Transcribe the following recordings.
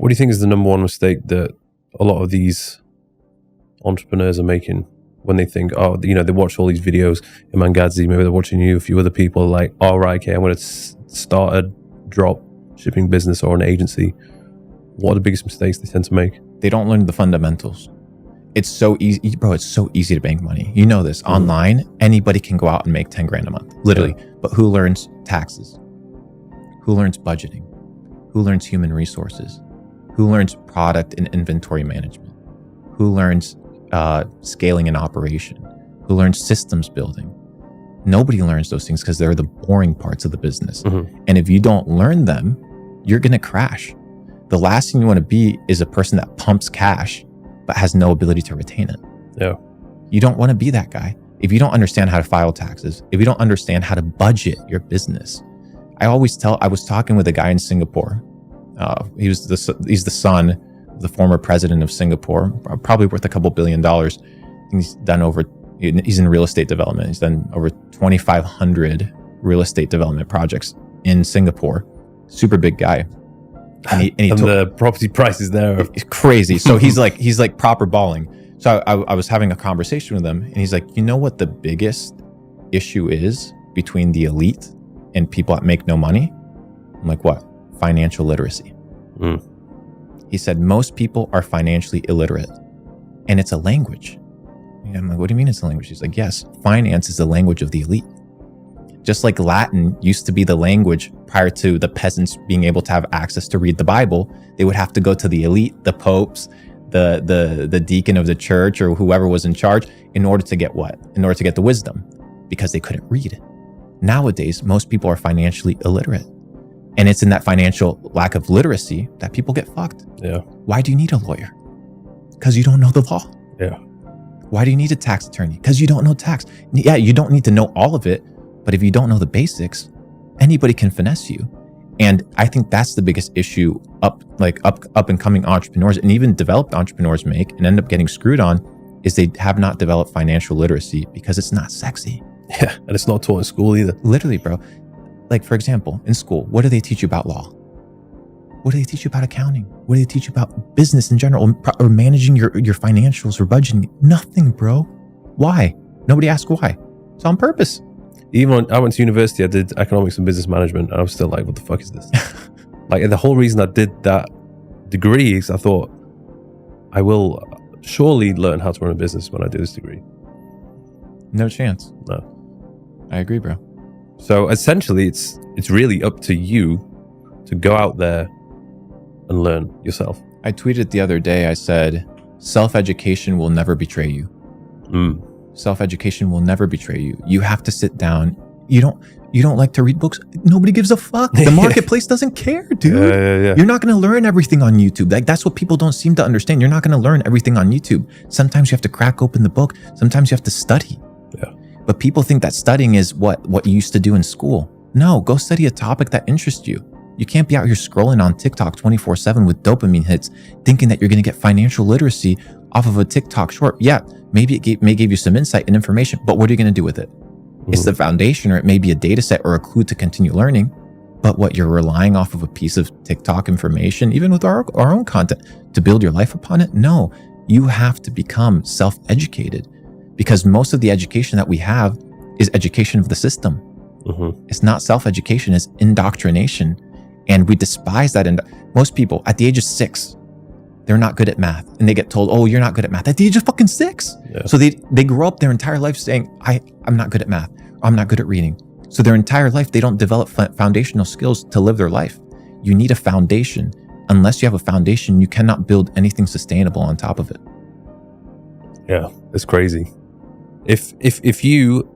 What do you think is the number one mistake that a lot of these entrepreneurs are making when they think, oh, you know, they watch all these videos, Iman Gadzhi, maybe they're watching you, a few other people, like, all right, okay, I'm going to start a drop shipping business or an agency. What are the biggest mistakes they tend to make? They don't learn the fundamentals. It's so easy, bro. It's so easy to bank money. You know this. Online, anybody can go out and make 10 grand a month, literally. Yeah. But who learns taxes? Who learns budgeting? Who learns human resources? Who learns product and inventory management? Who learns scaling and operation? Who learns systems building? Nobody learns those things because they're the boring parts of the business. And if you don't learn them, you're going to crash. The last thing you want to be is a person that pumps cash but has no ability to retain it. Yeah. You don't want to be that guy. If you don't understand how to file taxes, if you don't understand how to budget your business. I was talking with a guy in Singapore. He's the son of the former president of Singapore, probably worth a couple $1 billion. He's in real estate development. He's done over 2,500 real estate development projects in Singapore. Super big guy. And the property prices there are crazy. So he's like proper balling. So I was having a conversation with him, and he's like, you know what the biggest issue is between the elite and people that make no money? I'm like, what? Financial literacy. He said, most people are financially illiterate, and it's a language. And I'm like, what do you mean it's a language? He's like, yes, finance is the language of the elite. Just like Latin used to be the language prior to the peasants being able to have access to read the Bible, they would have to go to the elite, the popes, the deacon of the church, or whoever was in charge, in order to get what? In order to get the wisdom, because they couldn't read. Nowadays, most people are financially illiterate. And it's in that financial lack of literacy that people get fucked. Yeah. Why do you need a lawyer? Because you don't know the law. Yeah. Why do you need a tax attorney? Because you don't know tax. Yeah, you don't need to know all of it, but if you don't know the basics, anybody can finesse you. And I think that's the biggest issue up and coming entrepreneurs and even developed entrepreneurs make and end up getting screwed on, is they have not developed financial literacy because it's not sexy. Yeah, and it's not taught in school either. Literally, bro. Like, for example, in school, what do they teach you about law? What do they teach you about accounting? What do they teach you about business in general, or managing your financials or budgeting? Nothing, bro. Why? Nobody asked why. It's on purpose. Even when I went to university, I did economics and business management, and I was still like, what the fuck is this? Like, the whole reason I did that degree is I thought, I will surely learn how to run a business when I do this degree. No chance. No. I agree, bro. So essentially, it's really up to you to go out there and learn yourself. I tweeted the other day, I said, self-education will never betray you. Self-education will never betray you. You have to sit down. You don't like to read books? Nobody gives a fuck. The marketplace doesn't care, dude. Yeah. You're not going to learn everything on YouTube. Like, that's what people don't seem to understand. You're not going to learn everything on YouTube. Sometimes you have to crack open the book. Sometimes you have to study. Yeah. But people think that studying is what you used to do in school. No, go study a topic that interests you. You can't be out here scrolling on TikTok 24/7 with dopamine hits, thinking that you're going to get financial literacy off of a TikTok short. Yeah, maybe it may give you some insight and information, but what are you going to do with it? It's the foundation, or it may be a data set or a clue to continue learning. But what, you're relying off of a piece of TikTok information, even with our own content, to build your life upon it? No, you have to become self-educated, because most of the education that we have is education of the system. It's not self-education, it's indoctrination. And we despise that. And most people at the age of 6, they're not good at math, and they get told, oh, you're not good at math at the age of fucking 6. Yeah. So they grow up their entire life saying, I'm not good at math, or I'm not good at reading. So their entire life, they don't develop foundational skills to live their life. You need a foundation. Unless you have a foundation, you cannot build anything sustainable on top of it. Yeah, it's crazy. If you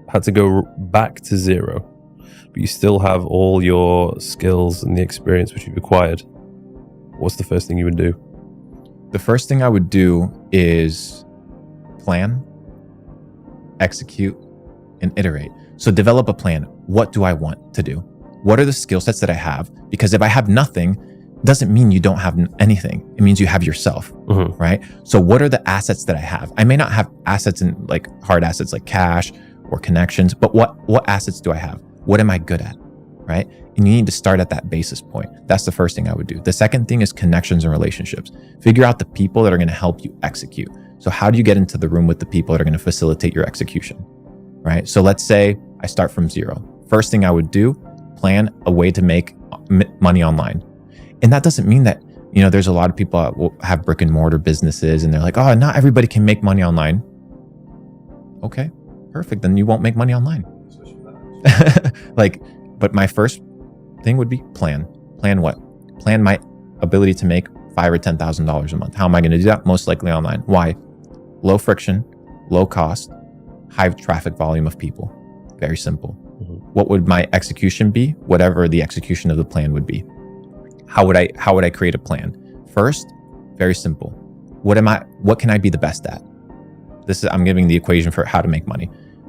had to go back to zero, but you still have all your skills and the experience which you've acquired, what's the first thing you would do? The first thing I would do is plan, execute, and iterate. So develop a plan. What do I want to do? What are the skill sets that I have? Because if I have nothing, doesn't mean you don't have anything. It means you have yourself, right? So what are the assets that I have? I may not have assets in like hard assets like cash or connections, but what assets do I have? What am I good at? right? And you need to start at that basis point. That's the first thing I would do. The second thing is connections and relationships. Figure out the people that are going to help you execute. So how do you get into the room with the people that are going to facilitate your execution, right? So let's say I start from zero. First thing I would do, plan a way to make money online. And that doesn't mean that, there's a lot of people that will have brick and mortar businesses and they're like, oh, not everybody can make money online. Okay, perfect. Then you won't make money online. But my first thing would be plan. Plan what? Plan my ability to make $5,000 or $10,000 a month. How am I going to do that? Most likely online. Why? Low friction, low cost, high traffic volume of people. Very simple. Mm-hmm. What would my execution be? Whatever the execution of the plan would be. How would I create a plan? First, very simple. What can I be the best at? I'm giving the equation for how to make money.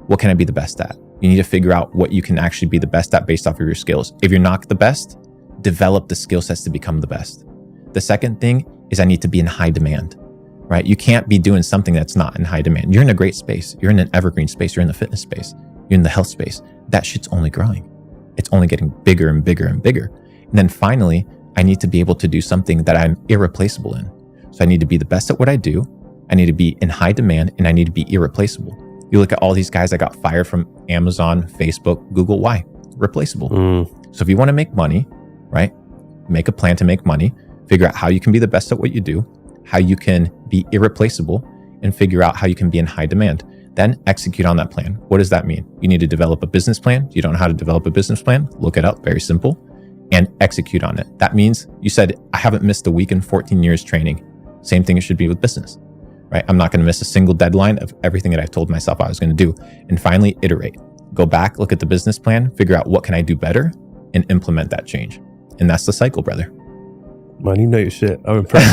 What can I be the best at? You need to figure out what you can actually be the best at based off of your skills. If you're not the best, develop the skill sets to become the best. The second thing is I need to be in high demand, right? You can't be doing something that's not in high demand. You're in a great space. You're in an evergreen space. You're in the fitness space. You're in the health space. That shit's only growing. It's only getting bigger and bigger and bigger. And then finally, I need to be able to do something that I'm irreplaceable in. So I need to be the best at what I do. I need to be in high demand and I need to be irreplaceable. You look at all these guys that got fired from Amazon, Facebook, Google. Why? Replaceable. So if you want to make money, right? Make a plan to make money, figure out how you can be the best at what you do, how you can be irreplaceable, and figure out how you can be in high demand. Then execute on that plan. What does that mean? You need to develop a business plan. You don't know how to develop a business plan? Look it up. Very simple. And execute on it. That means you said, I haven't missed a week in 14 years training. Same thing it should be with business, right? I'm not going to miss a single deadline of everything that I told myself I was going to do. And finally, iterate. Go back, look at the business plan, figure out what can I do better, and implement that change. And that's the cycle, brother. Man, you know your shit. I'm impressed.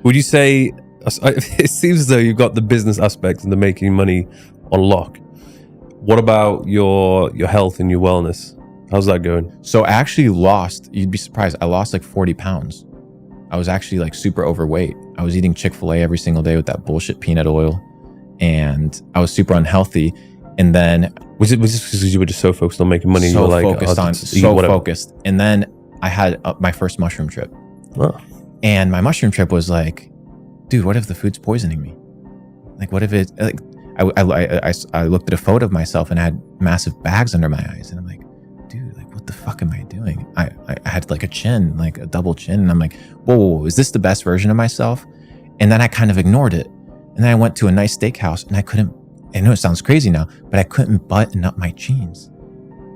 Would you say, it seems as though you've got the business aspect and the making money on lock. What about your health and your wellness? How's that going? So I actually lost, you'd be surprised, I lost like 40 pounds. I was actually like super overweight. I was eating Chick-fil-A every single day with that bullshit peanut oil. And I was super unhealthy. And then... Was it just because you were just so focused on making money? So you were focused. And then I had my first mushroom trip. Oh. And my mushroom trip was like, dude, what if the food's poisoning me? Like, what if it... Like, I looked at a photo of myself and I had massive bags under my eyes. And I'm like, dude, like, what the fuck am I doing? I had like a chin, like a double chin. And I'm like, whoa, is this the best version of myself? And then I kind of ignored it. And then I went to a nice steakhouse and I know it sounds crazy now, but I couldn't button up my jeans.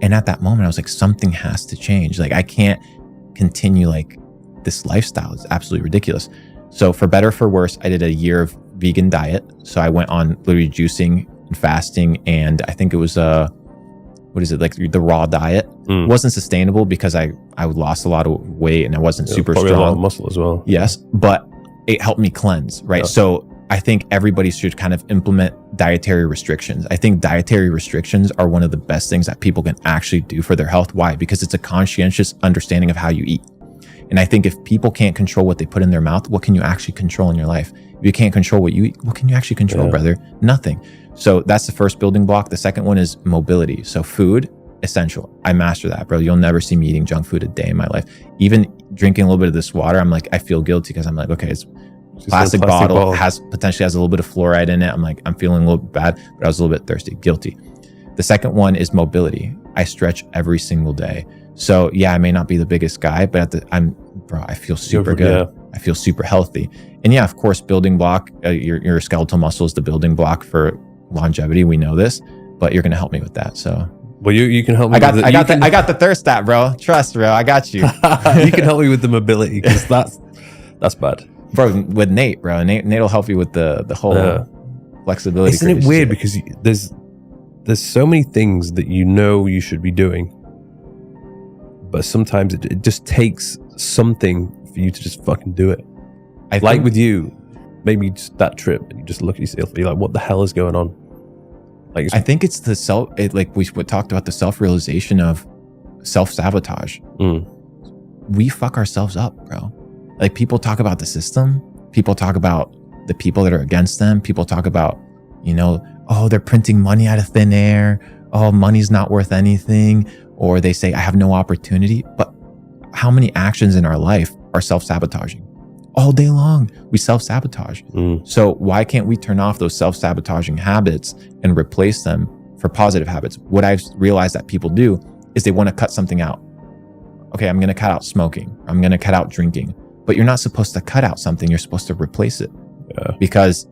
And at that moment, I was like, something has to change. Like, I can't continue like this lifestyle. It's absolutely ridiculous. So for better or for worse, I did a year of vegan diet. So I went on literally juicing and fasting. And I think it was like the raw diet. It wasn't sustainable because I lost a lot of weight and I wasn't super strong. A lot of muscle as well. Yes, but it helped me cleanse, right? Yeah. So I think everybody should kind of implement dietary restrictions. I think dietary restrictions are one of the best things that people can actually do for their health. Why? Because it's a conscientious understanding of how you eat. And I think if people can't control what they put in their mouth, what can you actually control in your life? If you can't control what you eat, what can you actually control, brother? Nothing. So that's the first building block. The second one is mobility. So food, essential. I master that, bro. You'll never see me eating junk food a day in my life. Even drinking a little bit of this water, I'm like, I feel guilty because I'm like, okay, it's plastic bottle, potentially has a little bit of fluoride in it. I'm like, I'm feeling a little bit bad, but I was a little bit thirsty, guilty. The second one is mobility. I stretch every single day. So yeah, I may not be the biggest guy, but I feel super good. Yeah. I feel super healthy. And yeah, of course, building block, your skeletal muscle is the building block for longevity. We know this, but you're going to help me with that. So, well, you can help me. I got the thirst stat, bro. Trust, bro. I got you. You can help me with the mobility because that's bad, bro. With Nate, bro. Nate will help you with the whole flexibility. Isn't it weird because there's so many things that you should be doing, but sometimes it just takes something for you to just fucking do it. Like with you, maybe just that trip, and you just look at yourself and you're like, what the hell is going on? Like, I think it's like we talked about the self-realization of self-sabotage. We fuck ourselves up, bro. Like, people talk about the system. People talk about the people that are against them. People talk about, oh, they're printing money out of thin air. oh, money's not worth anything, or they say I have no opportunity. But how many actions in our life are self-sabotaging? All day long, we self-sabotage. So why can't we turn off those self-sabotaging habits and replace them for positive habits? What I've realized that people do is they want to cut something out. Okay, I'm going to cut out smoking. I'm going to cut out drinking. But you're not supposed to cut out something. You're supposed to replace it. Yeah. Because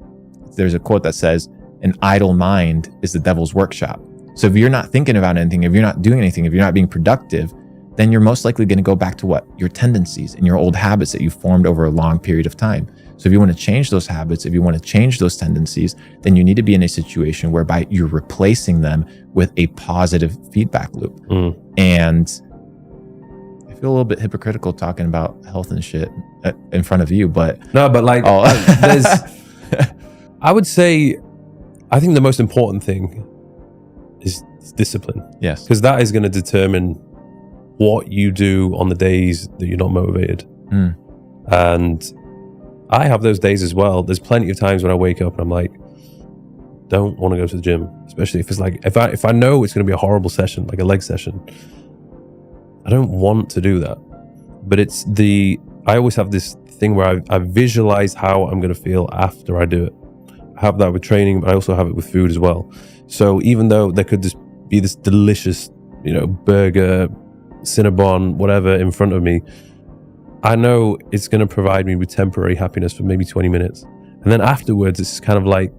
there's a quote that says, an idle mind is the devil's workshop. So if you're not thinking about anything, if you're not doing anything, if you're not being productive, then you're most likely going to go back to what? Your tendencies and your old habits that you formed over a long period of time. So if you want to change those habits, if you want to change those tendencies, then you need to be in a situation whereby you're replacing them with a positive feedback loop. And I feel a little bit hypocritical talking about health and shit in front of you, but no, but like, there's, I would say, I think the most important thing is discipline. Yes. Because that is going to determine what you do on the days that you're not motivated. And I have those days as well. There's plenty of times when I wake up and I'm like, don't want to go to the gym, especially if it's like, if I know it's going to be a horrible session, like a leg session, I don't want to do that. But I always have this thing where I visualize how I'm going to feel after I do it. I have that with training, but I also have it with food as well. So even though there could just be this delicious, burger, Cinnabon, whatever in front of me, I know it's going to provide me with temporary happiness for maybe 20 minutes. And then afterwards, it's kind of like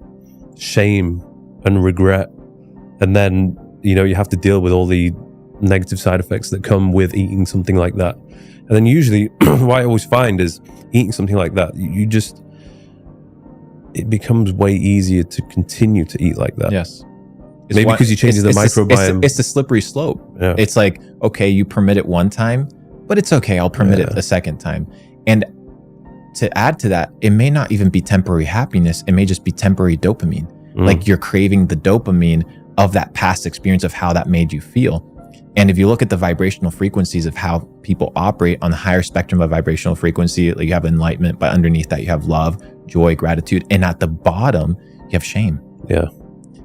shame and regret. And then, you have to deal with all the negative side effects that come with eating something like that. And then usually what I always find is eating something like that, it becomes way easier to continue to eat like that. Yes. Maybe because you change the microbiome. It's the slippery slope. Yeah. It's like, okay, you permit it one time, but it's okay. I'll permit it a second time. And to add to that, it may not even be temporary happiness. It may just be temporary dopamine. Like you're craving the dopamine of that past experience of how that made you feel. And if you look at the vibrational frequencies of how people operate on the higher spectrum of vibrational frequency, like you have enlightenment, but underneath that you have love, joy, gratitude. And at the bottom, you have shame. Yeah.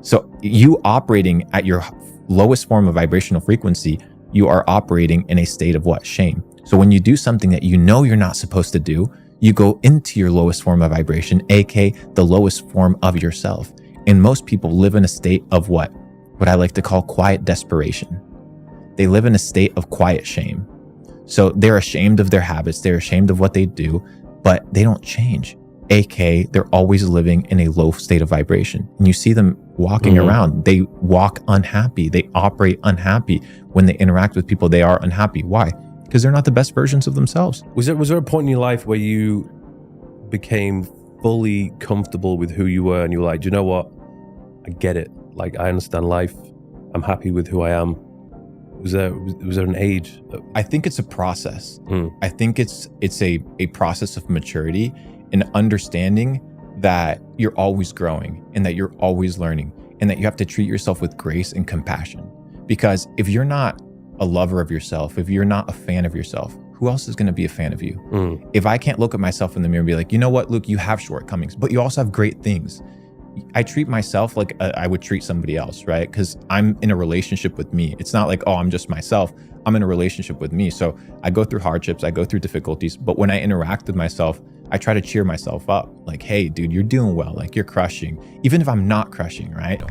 So you operating at your lowest form of vibrational frequency, you are operating in a state of what? Shame. So when you do something that you know you're not supposed to do, you go into your lowest form of vibration, aka the lowest form of yourself. And most people live in a state of what I like to call quiet desperation. They live in a state of quiet shame. So they're ashamed of their habits. They're ashamed of what they do, but they don't change. aka they're always living in a low state of vibration. And you see them walking around. They walk unhappy. They operate unhappy. When they interact with people, they are unhappy. Why? Because they're not the best versions of themselves. Was there a point in your life where you became fully comfortable with who you were and you were like, do you know what? I get it. Like, I understand life. I'm happy with who I am. Was there an age? I think it's a process. I think it's a process of maturity and understanding that you're always growing and that you're always learning and that you have to treat yourself with grace and compassion. Because if you're not a lover of yourself, if you're not a fan of yourself, who else is going to be a fan of you? If I can't look at myself in the mirror and be like, you know what, Luke, you have shortcomings, but you also have great things. I treat myself like I would treat somebody else, right? Because I'm in a relationship with me. It's not like, oh, I'm just myself. I'm in a relationship with me. So I go through hardships, I go through difficulties, but when I interact with myself, I try to cheer myself up. Like, hey, dude, you're doing well. Like, you're crushing. Even if I'm not crushing, right?